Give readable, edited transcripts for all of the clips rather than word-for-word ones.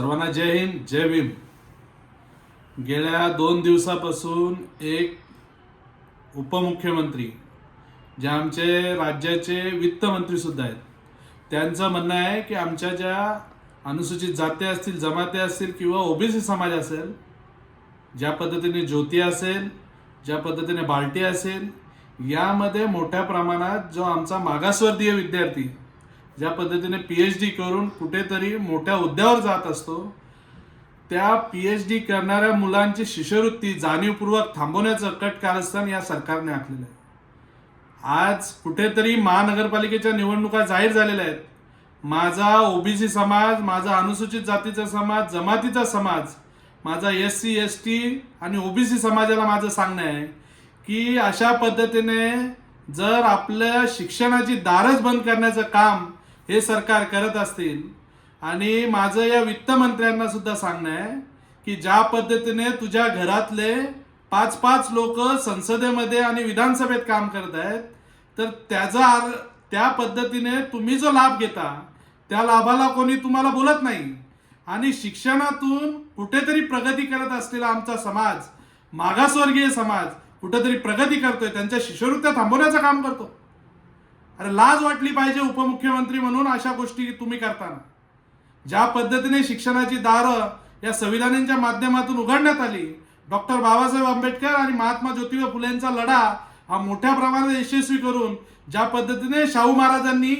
सर्वांना जय हिंद जय भीम। गेल्या 2 दिवसापासून एक उपमुख्यमंत्री जे आमचे राज्याचे वित्तमंत्री सुद्धा आहेत, त्यांचं म्हणणं आहे की आमच्या ज्या अनुसूचित जाती असतील, जमाती असतील किंवा ओबीसी समाज असेल, ज्या पद्धतीने ज्योती असेल, ज्या पद्धतीने बाल्टी असेल, यामध्ये मोठ्या प्रमाणात जो आमचा मागासवर्गीय विद्यार्थी ज्या पद्धतीने PhD करून कुठेतरी मोठ्या हुद्द्यावर जात असतो, त्या PhD करणाऱ्या मुलांची शिष्यवृत्ती जाणीवपूर्वक थांबवण्याचं कट कारस्थान या सरकारने आखलेलं आहे। आज कुठेतरी महानगरपालिकेच्या निवडणुका जाहीर झालेल्या आहेत। माझा ओबीसी समाज, माझा अनुसूचित जातीचा समाज, जमातीचा समाज, माझा SC ST आणि ओबीसी समाजाला माझं सांगणं आहे की अशा पद्धतीने जर आपल्या शिक्षणाची दारच बंद करण्याचं काम हे सरकार करत असतील, आणि माझं या वित्तमंत्र्यांना सुद्धा सांगणं आहे की ज्या पद्धतीने तुझ्या घरातले 5-5 लोक संसदेमध्ये आणि विधानसभेत काम करत आहेत, तर त्या पद्धतीने तुम्ही जो लाभ घेता त्या लाभाला कोणी तुम्हाला बोलत नाही। आणि शिक्षणातून कुठेतरी प्रगती करत असलेला आमचा समाज, मागासवर्गीय समाज कुठेतरी प्रगती करतोय, त्यांच्या शिष्यवृत्त्या थांबवण्याचं काम करतो। अरे लाज वाटली पाहिजे उपमुख्यमंत्री म्हणून अशा गोष्टी तुम्ही करताना। ज्या पद्धतीने शिक्षणाची दारं या संविधानांच्या माध्यमातून उघडण्यात आली, डॉक्टर बाबासाहेब आंबेडकर आणि महात्मा ज्योतिबा फुलेंचा लढा हा मोठ्या प्रमाणात यशस्वी करून ज्या पद्धतीने शाहू महाराजांनी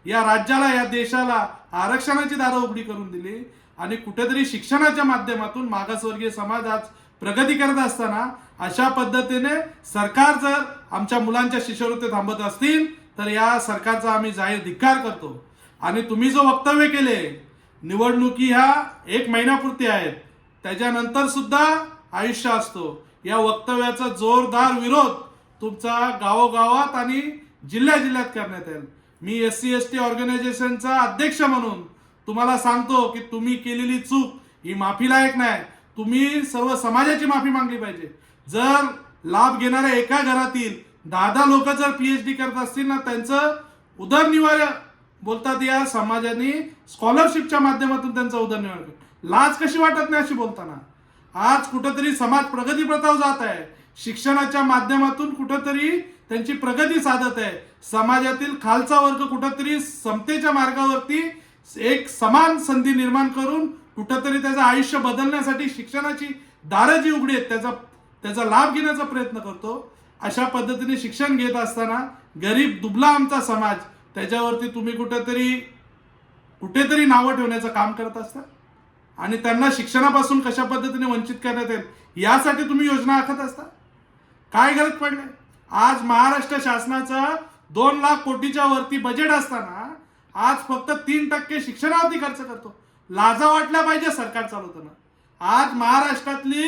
या राज्याला, या देशाला आरक्षणाची दारं उघडी करून दिली, आणि कुठेतरी शिक्षणाच्या माध्यमातून मागासवर्गीय समाज आज प्रगती करत असताना अशा पद्धतीने सरकार जर आमच्या मुलांच्या शिष्यवृत्ती थांबत असतील तर या सरकारचा आम्ही जाहीर धिक्कार करतो। आणि तुम्ही जो वक्तव्य केले, निवडणुकी ह्या 1 महिन्यापुरती आहेत, त्याच्यानंतर सुद्धा आयुष्य असतो, या वक्तव्याचा जोरदार विरोध तुमचा गावोगावात आणि जिल्ह्यात करण्यात येईल। मी SC ST ऑर्गनायझेशनचा अध्यक्ष म्हणून तुम्हाला सांगतो की तुम्ही केलेली चूक ही माफीलायक नाही। तुम्ही सर्व समाजाची माफी मागली पाहिजे। जर लाभ घेणाऱ्या एका घरातील 10 लोक जर PhD करत असतील ना, त्यांचं उदरनिर्वाह बोलतात या समाजाने स्कॉलरशिपच्या माध्यमातून त्यांचा उदरनिर्वाह करतो। लाज कशी वाटत नाही अशी बोलताना? आज कुठेतरी समाज प्रगती प्रथावर जात आहे, शिक्षणाच्या माध्यमातून कुठेतरी त्यांची प्रगती साधत आहे, समाजातील खालचा वर्ग कुठेतरी समतेच्या मार्गावरती एक समान संधी निर्माण करून कुठेतरी त्याचं आयुष्य बदलण्यासाठी शिक्षणाची दारं जी उघडी आहेत त्याचा लाभ घेण्याचा प्रयत्न करतो। अशा पद्धतीने शिक्षण घेत असताना गरीब दुबला आमचा समाज, त्याच्यावरती तुम्ही कुठेतरी नावं ठेवण्याचं काम करत असता, आणि त्यांना शिक्षणापासून कशा पद्धतीने वंचित करण्यात येईल यासाठी तुम्ही योजना आखत असता। काय गरज पडले? आज महाराष्ट्र शासनाचा 2 लाख कोटीच्या वरती बजेट असताना आज फक्त 3% शिक्षणावरती खर्च करतो। लाजा वाटल्या पाहिजे सरकार चालवताना। आज महाराष्ट्रातली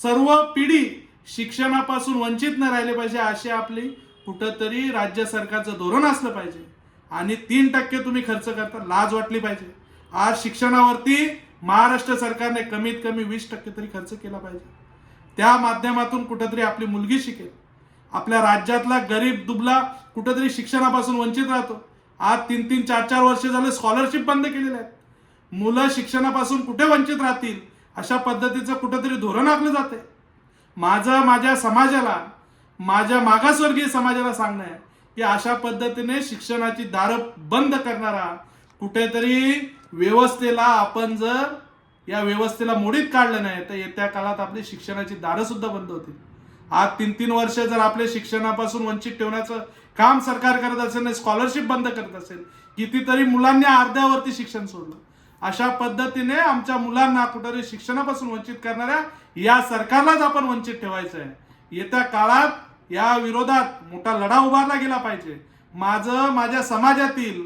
सर्व पिढी शिक्षणापासून वंचित न राहिले पाहिजे, अशी आपली कुठंतरी राज्य सरकारचं धोरण असलं पाहिजे, आणि 3% तुम्ही खर्च करता, लाज वाटली पाहिजे। आज शिक्षणावरती महाराष्ट्र सरकारने कमीत कमी 20% तरी खर्च केला पाहिजे। त्या माध्यमातून कुठंतरी आपली मुलगी शिकेल। आपल्या राज्यातला गरीब दुबला कुठंतरी शिक्षणापासून वंचित राहतो। आज 3-3, 4-4 वर्ष झाले स्कॉलरशिप बंद केलेले आहेत। मुलं शिक्षणापासून कुठे वंचित राहतील अशा पद्धतीचं कुठंतरी धोरण आखलं जाते। माझ्या समाजाला, माझ्या मागासवर्गीय समाजाला सांगणं आहे की अशा पद्धतीने शिक्षणाची दारं बंद करणारा कुठेतरी व्यवस्थेला, आपण जर या व्यवस्थेला मोडीत काढलं नाही तर येत्या काळात आपली शिक्षणाची दारं सुद्धा बंद होतील। आज 3-3 वर्ष जर आपले शिक्षणापासून वंचित ठेवण्याचं काम सरकार करत असेल, स्कॉलरशिप बंद करत असेल, कितीतरी मुलांनी अर्ध्यावरती शिक्षण सोडलं, अशा पद्धतीने आमच्या मुलांना कुठेतरी शिक्षणापासून वंचित करणाऱ्या या सरकारलाच आपण वंचित ठेवायचं आहे। येत्या काळात या विरोधात मोठा लढा उभारला गेला पाहिजे। माझ्या समाजातील,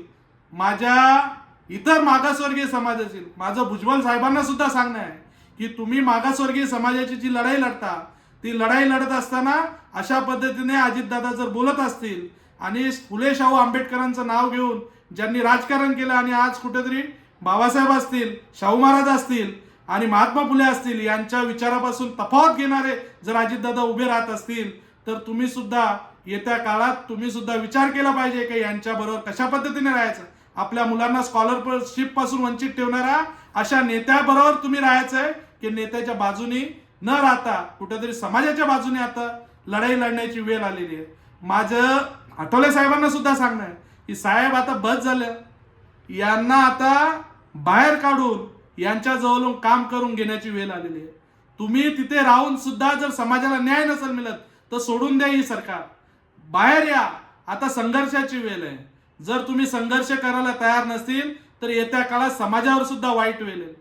माझ्या इतर मागासवर्गीय समाजातील माझं भुजबळ साहेबांना सुद्धा सांगणं आहे की तुम्ही मागासवर्गीय समाजाची जी लढाई लढता, ती लढाई लढत असताना अशा पद्धतीने अजितदादा जर बोलत असतील आणि फुले शाहू आंबेडकरांचं नाव घेऊन ज्यांनी राजकारण केलं, आणि आज कुठेतरी बाबासाहेब असतील, शाहू महाराज असतील आणि महात्मा फुले असतील यांच्या विचारापासून तफावत घेणारे जर अजितदादा उभे राहत असतील, तर तुम्ही सुद्धा येत्या काळात तुम्ही सुद्धा विचार केला पाहिजे की यांच्या बरोबर कशा पद्धतीने राहायचं। आपल्या मुलांना स्कॉलरशिप पासून वंचित ठेवणारा अशा नेत्याबरोबर तुम्ही राहायचंय की नेत्याच्या बाजूनी न राहता कुठेतरी समाजाच्या बाजूने आता लढाई लढण्याची वेळ आलेली आहे. माझं आठवले साहेबांना सुद्धा सांगणं आहे की साहेब आता बस झालं, यांना आता बाहेर काढून यांच्या जवळून काम करून घेण्याची वेळ आलेली आहे. तुम्ही तिथे राहून सुद्धा जर समाजाला न्याय नसेल मिळत तर सोडून द्या ही सरकार, बाहेर या. आता संघर्षाची वेळ आहे. जर तुम्ही संघर्ष करायला तयार नसतील तर येत्या काळात समाजावर सुद्धा वाईट वेळ येईल.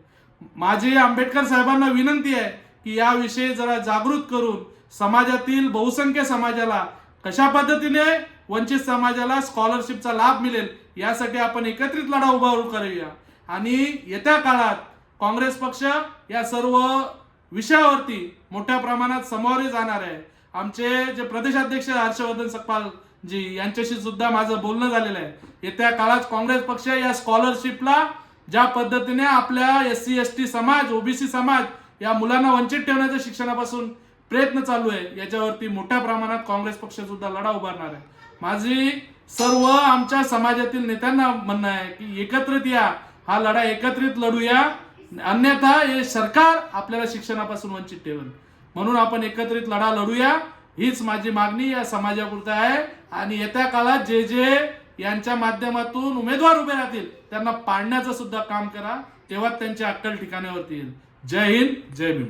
माझी आंबेडकर साहेबांना विनंती आहे की याविषयी जरा जागृत करून समाजातील बहुसंख्य समाजाला कशा पद्धतीने वंचित समाजाला स्कॉलरशिपचा लाभ मिळेल यासाठी आपण एकत्रित लढा उभा करूया. आणि येत्या काळात काँग्रेस पक्ष या सर्व विषयावरती मोठ्या प्रमाणात सामोरे जाणार आहे. आमचे जे प्रदेशाध्यक्ष हर्षवर्धन सकपाल जी यांच्याशी सुद्धा माझं बोलणं झालेलं आहे. येत्या काळात काँग्रेस पक्ष या स्कॉलरशिपला ज्या पद्धतीने आपल्या SC ST समाज, OBC समाज या मुलांना वंचित ठेवण्याच्या शिक्षणापासून प्रयत्न चालू आहे, याच्यावरती मोठ्या प्रमाणात काँग्रेस पक्ष सुद्धा लढा उभारणार आहे. माझी सर्व आमच्या समाजातील नेत्यांना म्हणणं आहे की एकत्रित या, हा लढा एकत्रित लढूया, अन्यथा हे सरकार आपल्याला शिक्षणापासून वंचित ठेवेल. म्हणून आपण एकत्रित लढा लढूया, हीच माझी मागणी या समाजापुरता आहे. आणि येत्या काळात जे जे यांच्या माध्यमातून उमेदवार उभे राहतील त्यांना पाडण्याचं सुद्धा काम करा, तेव्हा त्यांची अक्कल ठिकाणावरती येईल. जय हिंद, जय भीम.